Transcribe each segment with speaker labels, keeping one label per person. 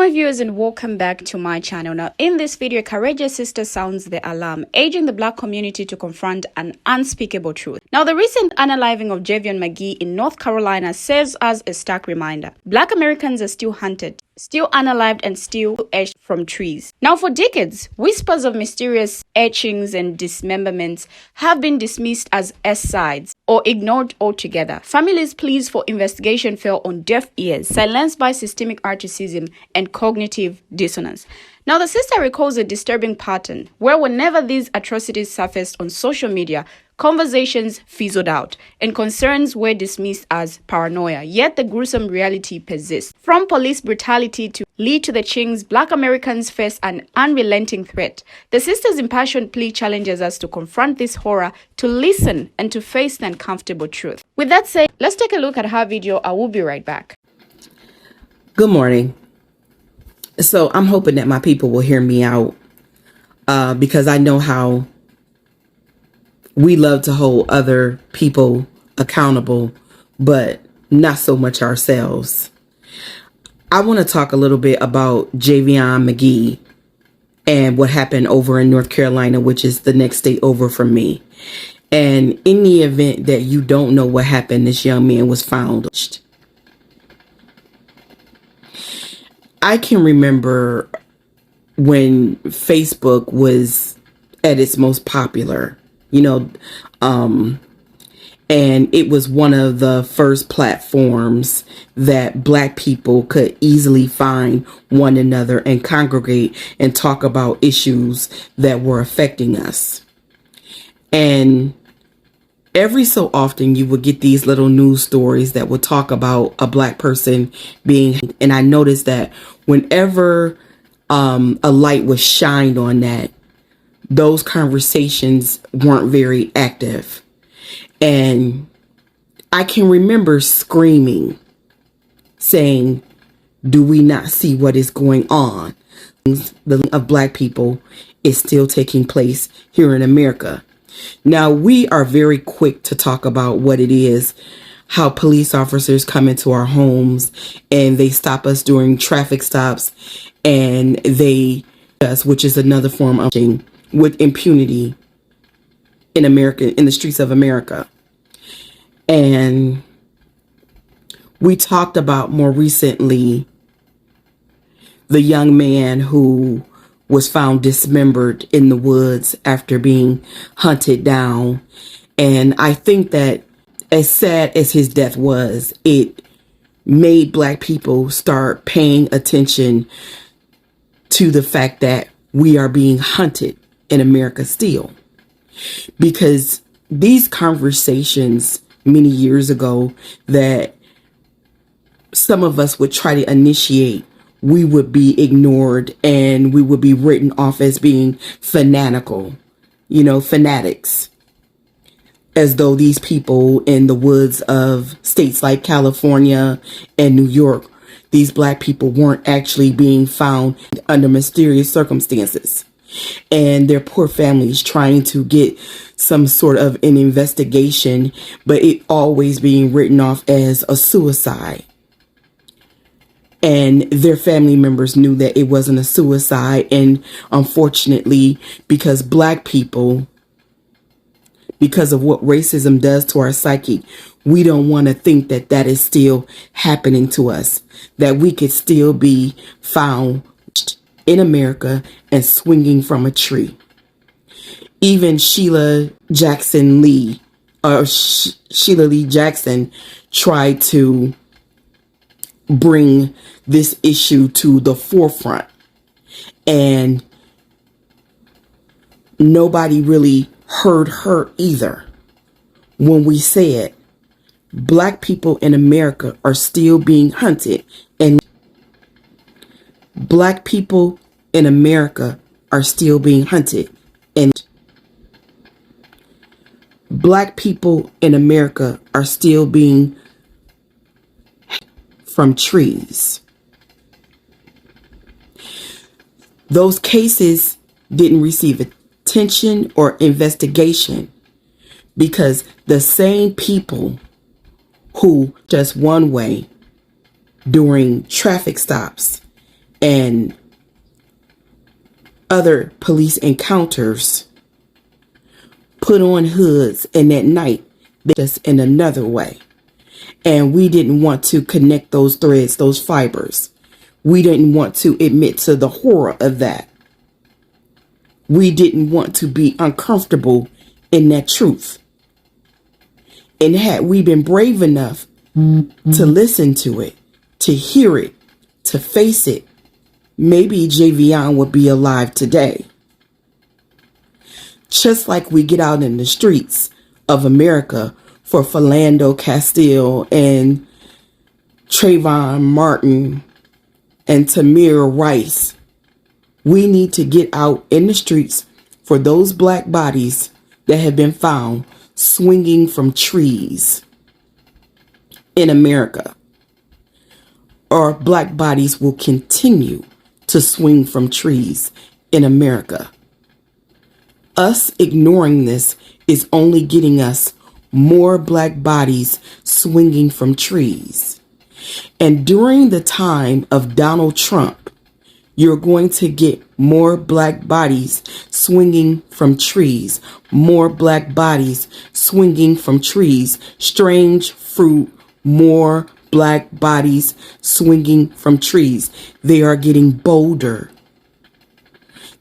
Speaker 1: my viewers, and welcome back to my channel. Now in this video, courageous sister sounds the alarm, urging the Black community to confront an unspeakable truth. Now the recent unaliving of Javion McGee in North Carolina serves as a stark reminder. Black Americans are still hunted, still unalived, and still etched from trees. Now for decades, whispers of mysterious etchings and dismemberments have been dismissed as asides or ignored altogether. Families' pleas for investigation fell on deaf ears, silenced by systemic racism and cognitive dissonance. Now the sister recalls a disturbing pattern where whenever these atrocities surfaced on social media, conversations fizzled out and concerns were dismissed as paranoia, yet the gruesome reality persists. From police brutality to lead to the Chings, Black Americans face an unrelenting threat. The sister's impassioned plea challenges us to confront this horror, to listen, and to face the uncomfortable truth. With that said, let's take a look at her video. I will be right back.
Speaker 2: Good morning. So I'm hoping that my people will hear me out because I know how we love to hold other people accountable, but not so much ourselves. I want to talk a little bit about Javion McGee and what happened over in North Carolina, which is the next state over from me. And in the event that you don't know what happened, this young man was found. I can remember when Facebook was at its most popular, and it was one of the first platforms that Black people could easily find one another and congregate and talk about issues that were affecting us. And every so often you would get these little news stories that would talk about a Black person being, and I noticed that whenever a light was shined on that, those conversations weren't very active. And I can remember screaming, saying, do we not see what is going on? The of Black people is still taking place here in America. Now, we are very quick to talk about what it is, how police officers come into our homes and they stop us during traffic stops, and they, which is another form of with impunity in America, in the streets of America. And we talked about more recently the young man who was found dismembered in the woods after being hunted down. And I think that as sad as his death was, it made Black people start paying attention to the fact that we are being hunted in America still. Because these conversations many years ago that some of us would try to initiate, we would be ignored and we would be written off as being fanatical, fanatics. As though these people in the woods of states like California and New York, these Black people weren't actually being found under mysterious circumstances. And their poor families trying to get some sort of an investigation, but it always being written off as a suicide. And their family members knew that it wasn't a suicide. And unfortunately, because Black people, because of what racism does to our psyche, we don't want to think that that is still happening to us, that we could still be found in America and swinging from a tree. Even Sheila Lee Jackson tried to bring this issue to the forefront, and nobody really heard her either. When we said Black people in America are still being hunted, and Black people in America are still being hunted, and Black people in America are still being from trees. Those cases didn't receive attention or investigation because the same people who just one way during traffic stops and other police encounters put on hoods, and at night they just in another way. And we didn't want to connect those threads, those fibers. We didn't want to admit to the horror of that. We didn't want to be uncomfortable in that truth. And had we been brave enough to listen to it, to hear it, to face it, maybe Javion would be alive today. Just like we get out in the streets of America for Philando Castile and Trayvon Martin and Tamir Rice, we need to get out in the streets for those black bodies that have been found swinging from trees in America. Or black bodies will continue to swing from trees in America. Us ignoring this is only getting us more black bodies swinging from trees. And during the time of Donald Trump, you're going to get more black bodies swinging from trees, more black bodies swinging from trees, strange fruit, more black bodies swinging from trees. They are getting bolder.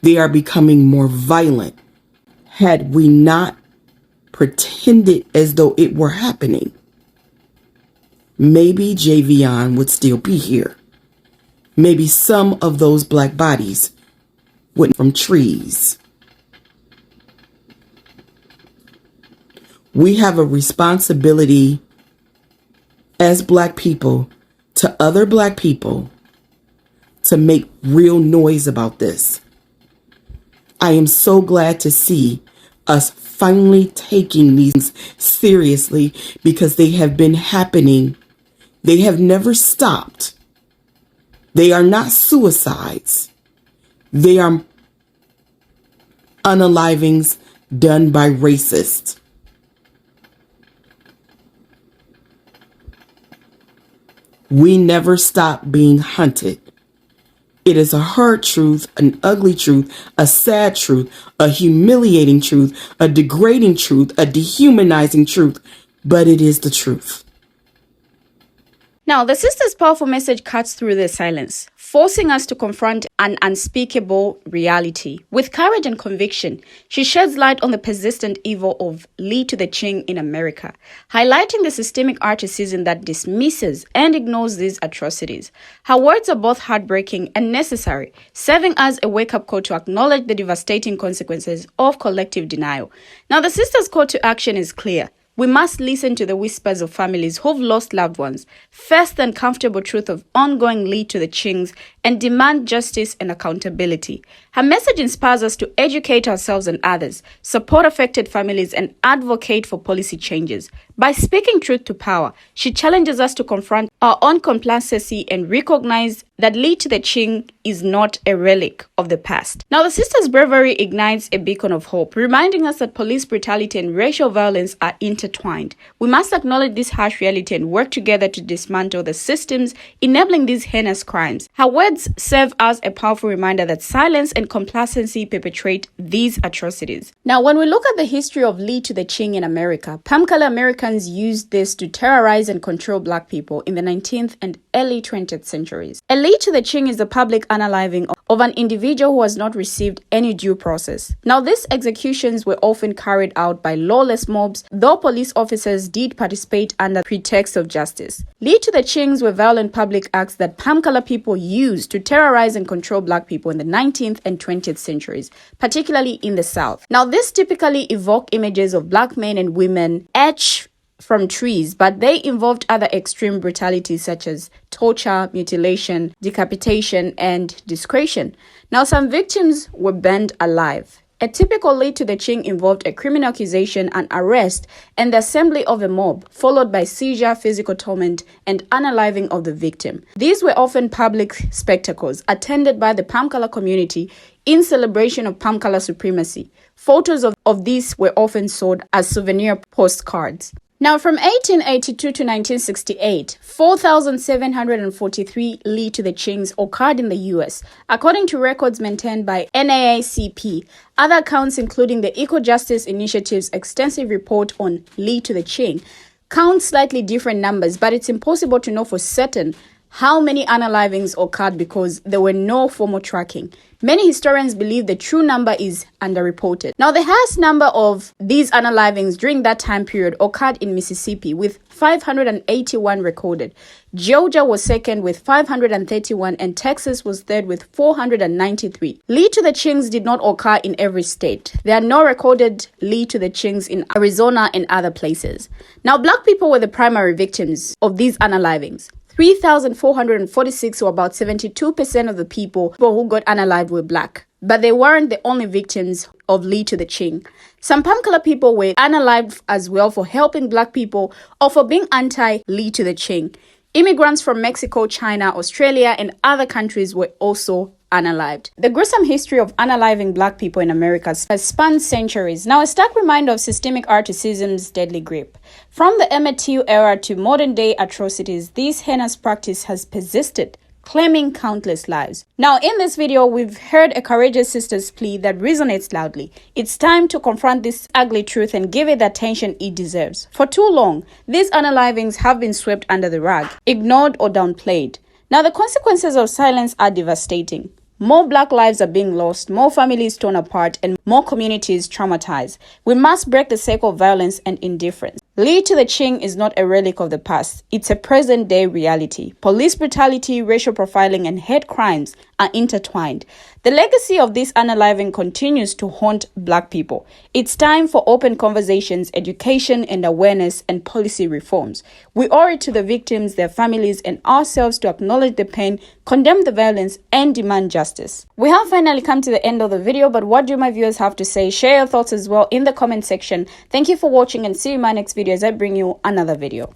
Speaker 2: They are becoming more violent. Had we not pretended as though it were happening, maybe Javion would still be here. Maybe some of those black bodies went from trees. We have a responsibility as black people to other black people to make real noise about this. I am so glad to see us finally taking these seriously, because they have been happening. They have never stopped. They are not suicides. They are unalivings done by racists. We never stop being hunted. It is a hard truth, an ugly truth, a sad truth, a humiliating truth, a degrading truth, a dehumanizing truth, but it is the truth.
Speaker 1: Now, the sister's powerful message cuts through the silence, forcing us to confront an unspeakable reality. With courage and conviction, she sheds light on the persistent evil of Lee to the Ching in America, highlighting the systemic racism that dismisses and ignores these atrocities. Her words are both heartbreaking and necessary, serving as a wake-up call to acknowledge the devastating consequences of collective denial. Now, the sister's call to action is clear. We must listen to the whispers of families who've lost loved ones, face the uncomfortable truth of ongoing Lee to the Chings, and demand justice and accountability. Her message inspires us to educate ourselves and others, support affected families, and advocate for policy changes. By speaking truth to power, she challenges us to confront our own complacency and recognize that Lee to the Ching is not a relic of the past. Now, the sister's bravery ignites a beacon of hope, reminding us that police brutality and racial violence are intertwined. We must acknowledge this harsh reality and work together to dismantle the systems enabling these heinous crimes. Her words serve as a powerful reminder that silence and complacency perpetrate these atrocities. Now, when we look at the history of Lee to the Ching in America, palm color Americans used this to terrorize and control black people in the 19th and early 20th centuries. A Lee to the Ching is the public unaliving of an individual who has not received any due process. Now, these executions were often carried out by lawless mobs, though police officers did participate under pretext of justice. Lee to the Chings were violent public acts that palm color people used to terrorize and control black people in the 19th and 20th centuries, particularly in the South. Now, this typically evoke images of black men and women etched from trees, but they involved other extreme brutalities such as torture, mutilation, decapitation, and discretion. Now, some victims were burned alive. A typical Lee to the Ching involved a criminal accusation, an arrest, and the assembly of a mob, followed by seizure, physical torment, and unaliving of the victim. These were often public spectacles attended by the palm color community in celebration of palm color supremacy. Photos of these were often sold as souvenir postcards. Now, from 1882 to 1968, 4,743 Li to the Qings occurred in the U.S., according to records maintained by NAACP. Other accounts, including the Eco Justice Initiative's extensive report on Li to the Qing, count slightly different numbers, but it's impossible to know for certain how many unalivings occurred because there were no formal tracking. Many historians believe the true number is underreported. Now, the highest number of these unalivings during that time period occurred in Mississippi, with 581 recorded. Georgia was second with 531, and Texas was third with 493. Li to the Qings did not occur in every state. There are no recorded Li to the Qings in Arizona and other places. Now, black people were the primary victims of these unalivings. 3,446, or about 72% of the people who got unalived, were black. But they weren't the only victims of Li to the Qing. Some Pankala people were unalived as well for helping black people or for being anti-Li to the Qing. Immigrants from Mexico, China, Australia, and other countries were also unalived. The gruesome history of unaliving black people in America has spanned centuries. Now, a stark reminder of systemic racism's deadly grip. From the Emmett Till era to modern-day atrocities, this heinous practice has persisted, claiming countless lives. Now, in this video, we've heard a courageous sister's plea that resonates loudly. It's time to confront this ugly truth and give it the attention it deserves. For too long, these unalivings have been swept under the rug, ignored or downplayed. Now, the consequences of silence are devastating. More black lives are being lost, more families torn apart, and more communities traumatized. We must break the cycle of violence and indifference. Li to the Qing is not a relic of the past. It's a present-day reality. Police brutality, racial profiling, and hate crimes are intertwined. The legacy of this unaliving continues to haunt black people. It's time for open conversations, education and awareness, and policy reforms. We owe it to the victims, their families, and ourselves to acknowledge the pain, condemn the violence, and demand justice. We have finally come to the end of the video, but what do my viewers have to say? Share your thoughts as well in the comment section. Thank you for watching, and see you in my next video as I bring you another video.